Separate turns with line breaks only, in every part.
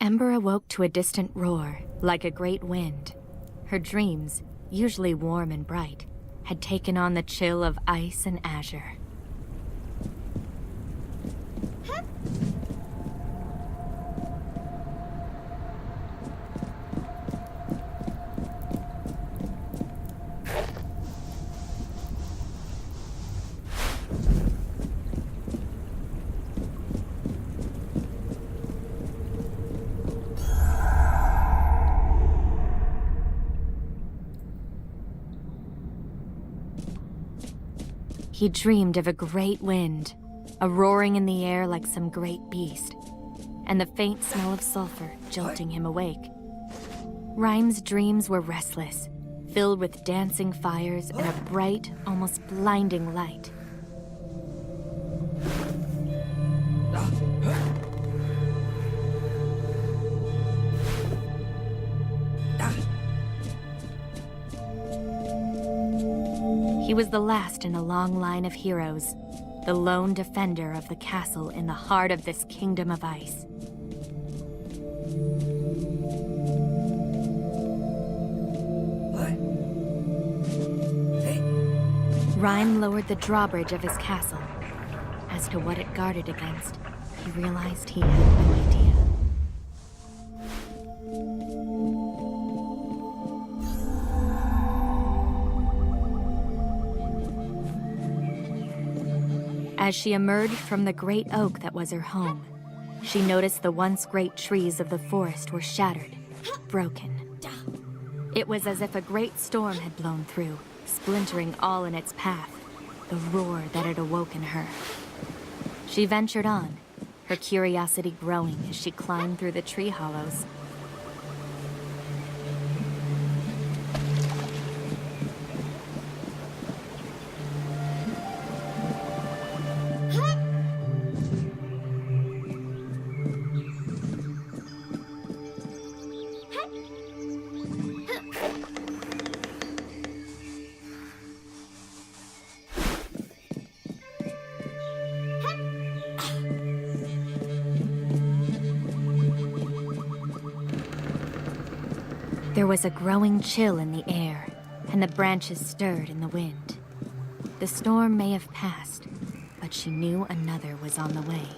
Ember awoke to a distant roar, like a great wind. Her dreams, usually warm and bright, had taken on the chill of ice and azure. He dreamed of a great wind, a roaring in the air like some great beast, and the faint smell of sulfur jolting him awake. Rime's dreams were restless, filled with dancing fires and a bright, almost blinding light. He was the last in a long line of heroes, the lone defender of the castle in the heart of this kingdom of ice. Rime lowered the drawbridge of his castle. As to what it guarded against, he realized he had no idea. As she emerged from the great oak that was her home, she noticed the once great trees of the forest were shattered, broken. It was as if a great storm had blown through, splintering all in its path, the roar that had awoken her. She ventured on, her curiosity growing as she climbed through the tree hollows. There was a growing chill in the air, and the branches stirred in the wind. The storm may have passed, but she knew another was on the way.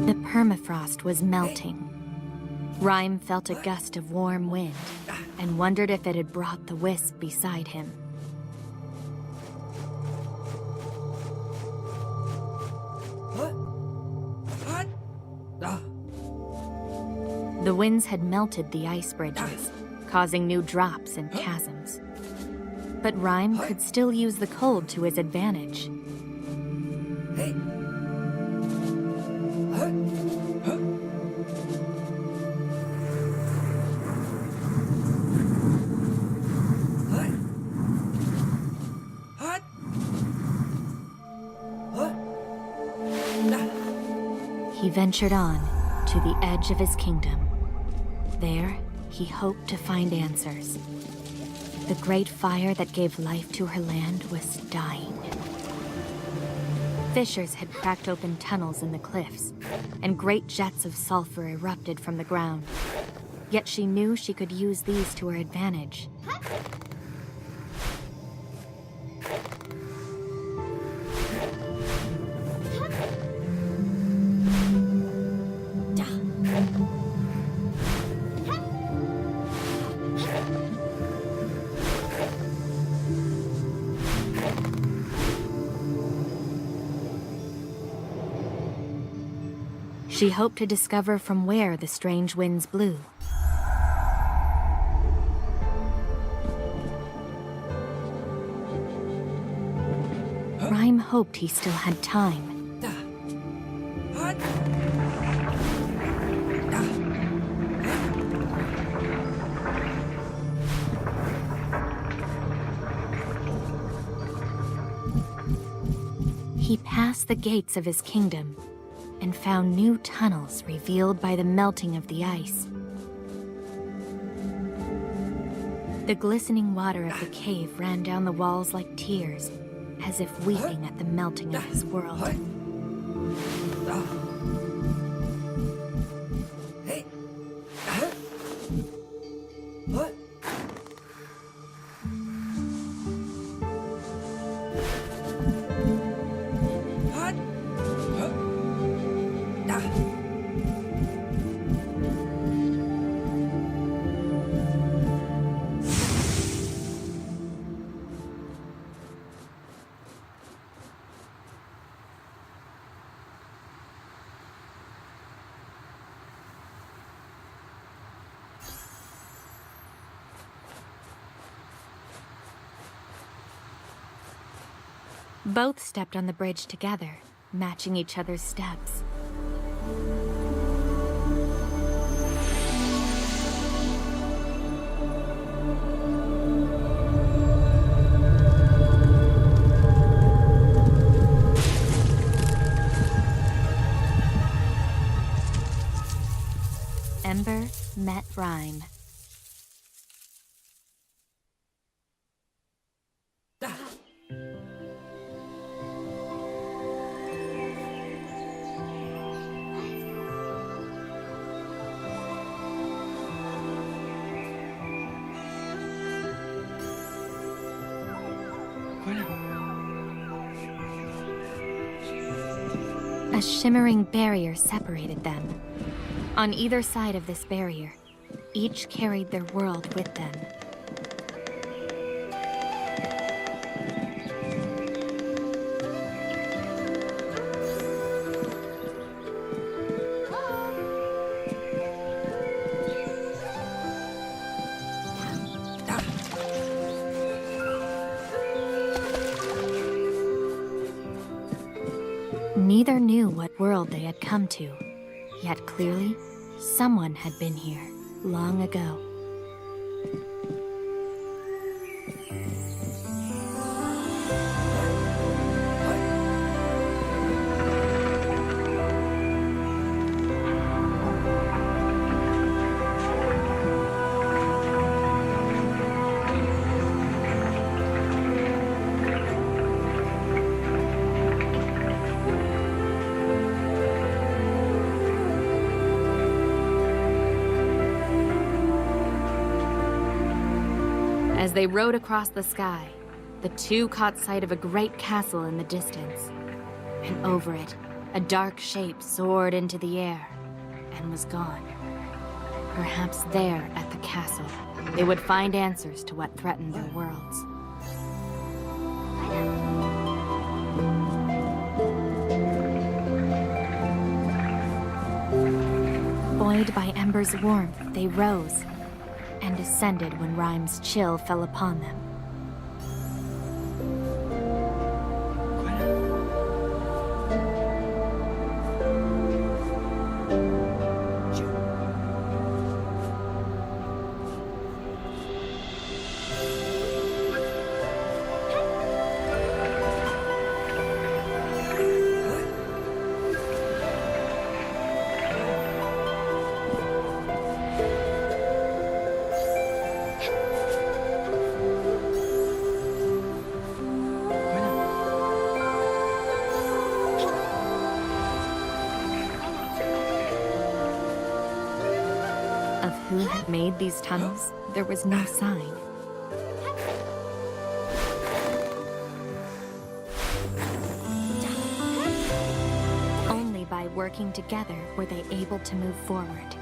The permafrost was melting. Rime felt a gust of warm wind and wondered if it had brought the wisp beside him. The winds had melted the ice bridges, causing new drops and chasms. But Rime could still use the cold to his advantage. He ventured on to the edge of his kingdom. There, he hoped to find answers. The great fire that gave life to her land was dying. Fissures had cracked open tunnels in the cliffs, and great jets of sulfur erupted from the ground. Yet she knew she could use these to her advantage. She hoped to discover from where the strange winds blew. hoped he still had time. He passed the gates of his kingdom and found new tunnels revealed by the melting of the ice. The glistening water of the cave ran down the walls like tears, as if weeping at the melting of his world. Both stepped on the bridge together, matching each other's steps. Ember met Rime. A shimmering barrier separated them. On either side of this barrier, each carried their world with them. Neither knew what world they had come to, yet clearly, someone had been here long ago. As they rode across the sky, the two caught sight of a great castle in the distance. And over it, a dark shape soared into the air and was gone. Perhaps there at the castle, they would find answers to what threatened their worlds. Buoyed by Ember's warmth, they rose and descended when Rime's chill fell upon them. Of who had made these tunnels, there was no sign. Only by working together were they able to move forward.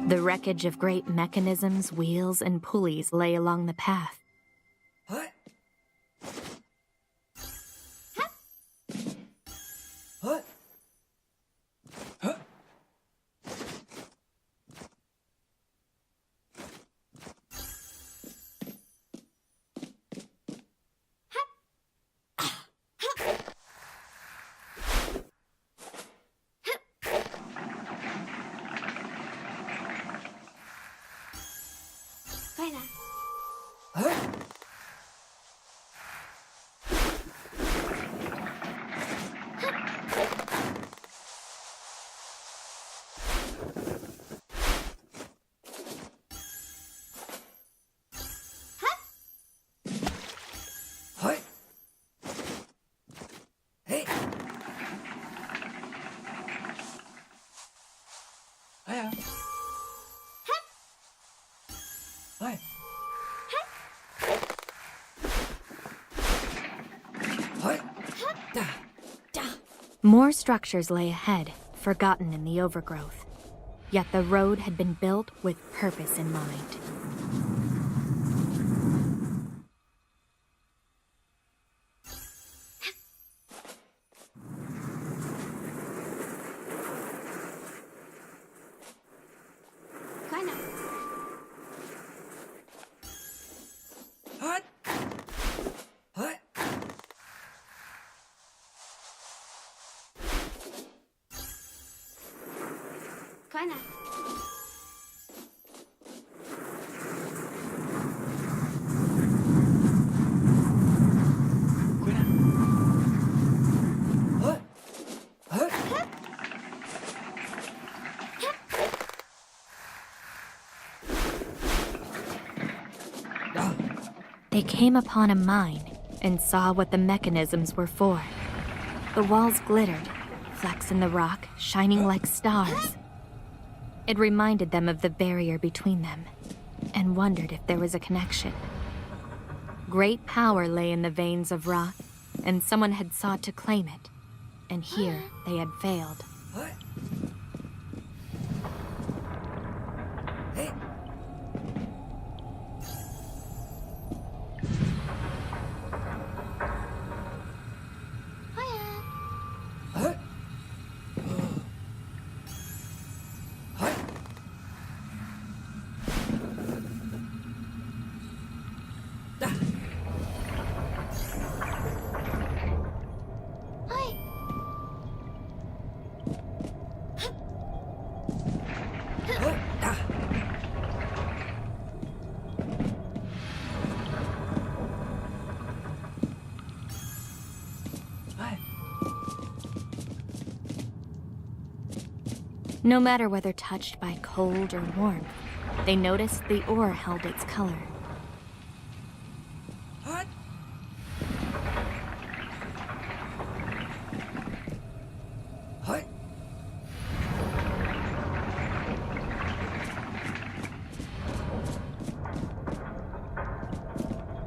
The wreckage of great mechanisms, wheels, and pulleys lay along the path.
What? What? Huh? Huh? What? Hey. Yeah. What? What? Da.
More structures lay ahead, forgotten in the overgrowth. Yet the road had been built with purpose in mind.
What? What? What? What?
They came upon a mine and saw what the mechanisms were for. The walls glittered, flecks in the rock shining like stars. It reminded them of the barrier between them, and wondered if there was a connection. Great power lay in the veins of rock, and someone had sought to claim it, and here they had failed.
What? Hey. What? What? Da. Huh? Da. What?
No matter whether touched by cold or warmth, they noticed the ore held its color.
What? What?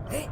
Hey.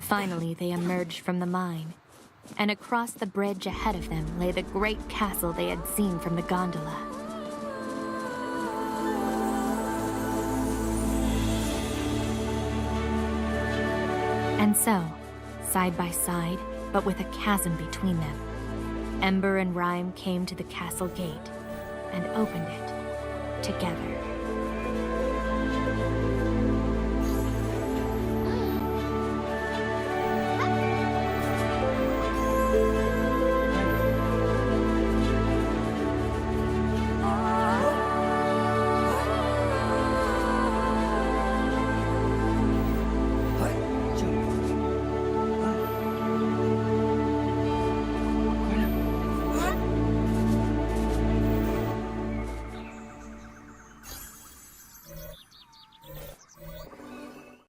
Finally, they emerged from the mine, and across the bridge ahead of them lay the great castle they had seen from the gondola. And so, side by side, but with a chasm between them, Ember and Rime came to the castle gate, and opened it together.